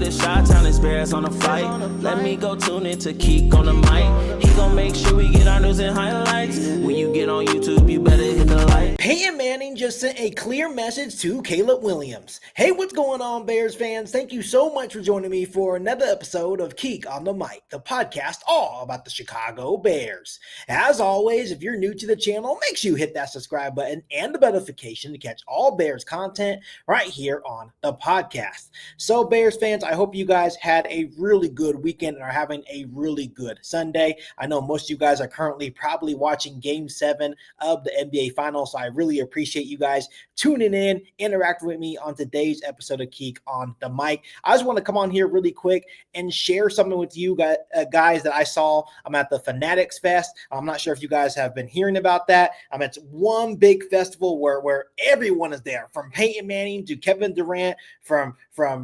the Chi-Town experience on the flight. Let me go tune in to Keek on the mic. He gon' make sure we get our news and highlights. When you get on YouTube, you better hit the like. Peyton Manning just sent a clear message to Caleb Williams. Hey, what's going on, Bears fans? Thank you so much for joining me for another episode of Keek on the Mic, the podcast all about the Chicago Bears. As always, if you're new to the channel, make sure you hit that subscribe button and the notification to catch all Bears content right here on the podcast. So, Bears fans, I hope you guys had a really good weekend and are having a really good Sunday. I know most of you guys are currently probably watching Game 7 of the NBA Finals, so I really appreciate you guys tuning in, interacting with me on today's episode of Keek on the Mic. I just want to come on here really quick and share something with you guys that I saw. I'm at the Fanatics Fest. I'm not sure if you guys have been hearing about that. It's one big festival where everyone is there, from Peyton Manning to Kevin Durant, from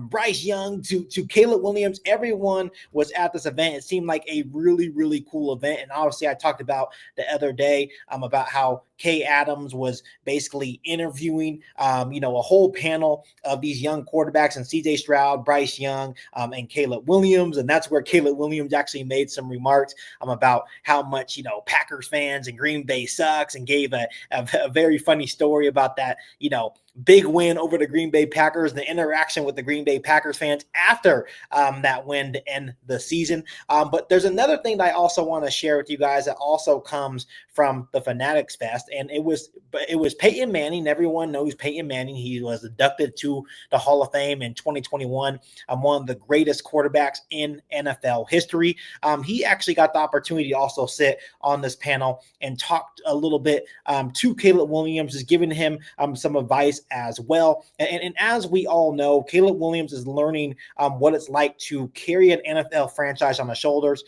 Bryce Young to Caleb Williams. Everyone was at this event. It seemed like a really, really cool event. And obviously, I talked about the other day about how Kay Adams was basically interviewing, a whole panel of these young quarterbacks, and CJ Stroud, Bryce Young, and Caleb Williams. And that's where Caleb Williams actually made some remarks about how much, Packers fans and Green Bay sucks, and gave a very funny story about that, big win over the Green Bay Packers and the interaction with the Green Bay Packers fans after that win to end the season. But there's another thing that I also want to share with you guys that also comes from the Fanatics Fest, and it was Peyton Manning. Everyone knows Peyton Manning. He was inducted to the Hall of Fame in 2021. One of the greatest quarterbacks in NFL history. He actually got the opportunity to also sit on this panel and talked a little bit to Caleb Williams, just giving him some advice as well. And as we all know, Caleb Williams is learning what it's like to carry an NFL franchise on the shoulders.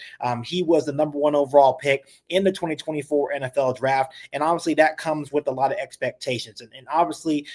He was the number 1 overall pick in the 2024 NFL draft. And obviously that comes with a lot of expectations. And obviously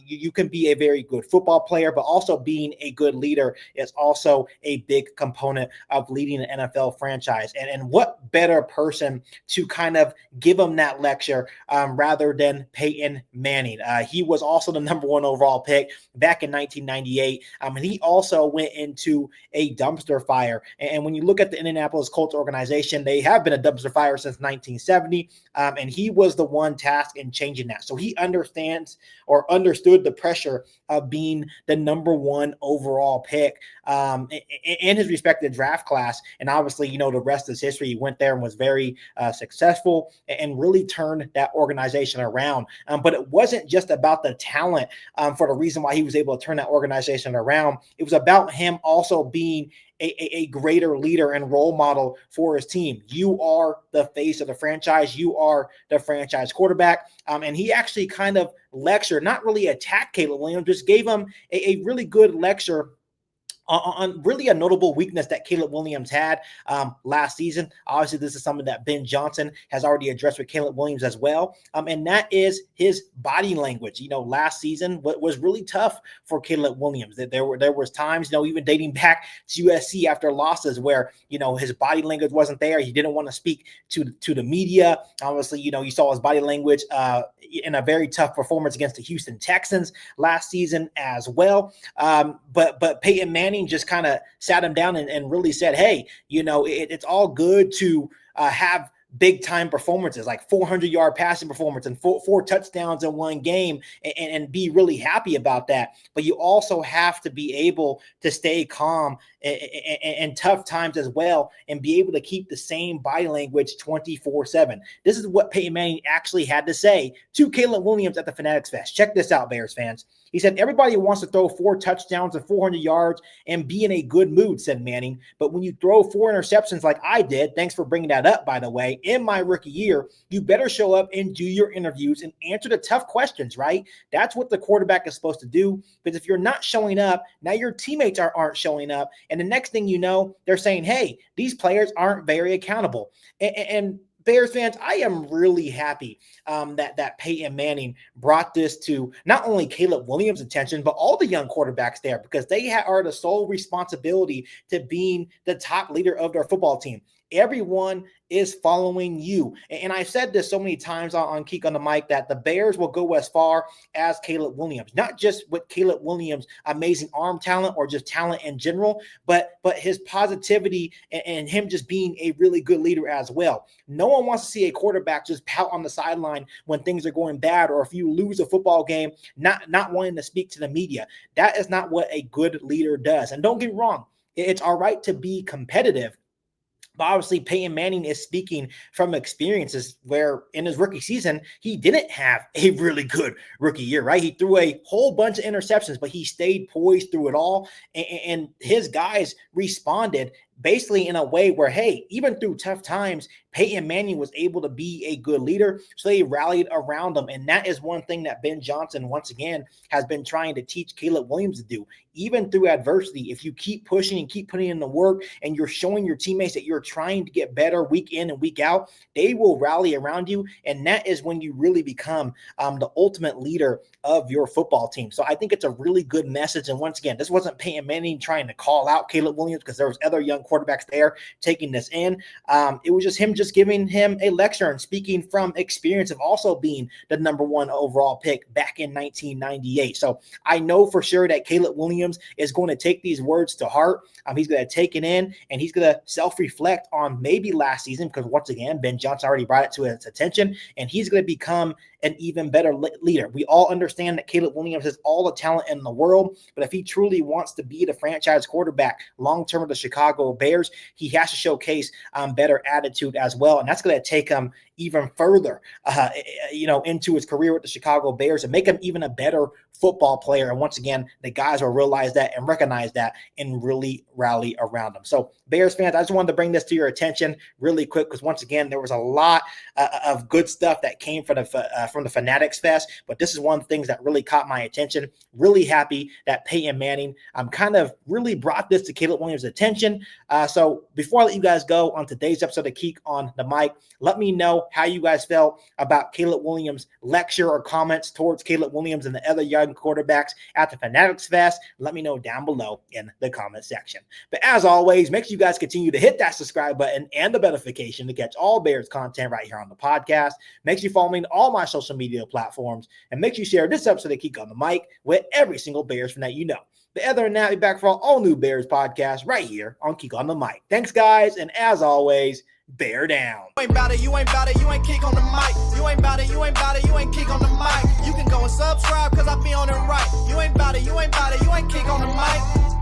you can be a very good football player, but also being a good leader is also a big component of leading an NFL franchise. And what better person to kind of give him that lecture rather than Peyton Manning. He was also the number 1 overall pick back in 1998. And he also went into a dumpster fire. And when you look at the Indianapolis Colts organization, they have been a dumpster fire since 1970. And he was the one tasked in changing that. So he understands or understood the pressure of being the number 1 overall pick in his respective draft class. And obviously, the rest is history. He went there and was very successful and really turned that organization around. But it wasn't just about the talent for the reason why he was able to turn that organization around. It was about him also being a greater leader and role model for his team. You are the face of the franchise. You are the franchise quarterback. And he actually kind of lectured, not really attacked Caleb Williams, just gave him a really good lecture on really a notable weakness that Caleb Williams had last season. Obviously, this is something that Ben Johnson has already addressed with Caleb Williams as well. And that is his body language. Last season was really tough for Caleb Williams. There was times, even dating back to USC after losses where, his body language wasn't there. He didn't want to speak to the media. Obviously, you saw his body language in a very tough performance against the Houston Texans last season as well. But Peyton Manning just kind of sat him down and really said, hey, it's all good to have big time performances, like 400-yard passing performance and four touchdowns in one game, and be really happy about that. But you also have to be able to stay calm in tough times as well, and be able to keep the same body language 24/7. This is what Peyton Manning actually had to say to Caleb Williams at the Fanatics Fest. Check this out, Bears fans. He said, everybody wants to throw 4 touchdowns and 400 yards and be in a good mood, said Manning. But when you throw 4 interceptions like I did, thanks for bringing that up, by the way, in my rookie year, you better show up and do your interviews and answer the tough questions, right? That's what the quarterback is supposed to do. Because if you're not showing up, now your teammates aren't showing up. And the next thing you know, they're saying, hey, these players aren't very accountable. And Bears fans, I am really happy that Peyton Manning brought this to not only Caleb Williams' attention, but all the young quarterbacks there, because they are the sole responsibility to being the top leader of their football team. Everyone is following you. And I've said this so many times on Keek on the Mic that the Bears will go as far as Caleb Williams, not just with Caleb Williams' amazing arm talent or just talent in general, but his positivity and him just being a really good leader as well. No one wants to see a quarterback just pout on the sideline when things are going bad, or if you lose a football game, not wanting to speak to the media. That is not what a good leader does. And don't get me wrong, it's all right to be competitive. But obviously, Peyton Manning is speaking from experiences where in his rookie season, he didn't have a really good rookie year, right? He threw a whole bunch of interceptions, but he stayed poised through it all. And his guys responded basically in a way where, hey, even through tough times, Peyton Manning was able to be a good leader. So they rallied around him. And that is one thing that Ben Johnson, once again, has been trying to teach Caleb Williams to do. Even through adversity, if you keep pushing and keep putting in the work and you're showing your teammates that you're trying to get better week in and week out, they will rally around you. And that is when you really become the ultimate leader of your football team. So I think it's a really good message. And once again, this wasn't Peyton Manning trying to call out Caleb Williams because there was other young quarterbacks there taking this in. It was just him just giving him a lecture and speaking from experience of also being the #1 overall pick back in 1998. So I know for sure that Caleb Williams is going to take these words to heart. He's going to take it in and he's going to self-reflect on maybe last season, because once again, Ben Johnson already brought it to his attention, and he's going to become an even better leader. We all understand that Caleb Williams has all the talent in the world, but if he truly wants to be the franchise quarterback long-term of the Chicago Bears, he has to showcase better attitude as well. And that's going to take him even further, into his career with the Chicago Bears and make him even a better football player. And once again, the guys will realize that and recognize that and really rally around him. So Bears fans, I just wanted to bring this to your attention really quick, because once again, there was a lot of good stuff that came from the Fanatics Fest, but this is one of the things that really caught my attention. Really happy that Peyton Manning kind of really brought this to Caleb Williams' attention. So before I let you guys go on today's episode of Keek on the Mic, let me know how you guys felt about Caleb Williams' lecture or comments towards Caleb Williams and the other young quarterbacks at the Fanatics Fest. Let me know down below in the comment section. But as always, make sure you guys continue to hit that subscribe button and the notification to catch all Bears content right here on the podcast. Make sure you follow me on all my social media platforms, and make sure you share this episode of Keek on the Mic with every single Bears fan that you know. But other than that, we'll be back for all new Bears podcasts right here on Keek on the Mic. Thanks, guys, and as always, bear down. You ain't bout it, you ain't bout it, you ain't Keek on the Mic. You ain't bout it, you ain't bout it, you ain't Keek on the Mic. You can go and subscribe, cause I be on it right. You ain't bout it, you ain't bout it, you ain't Keek on the Mic.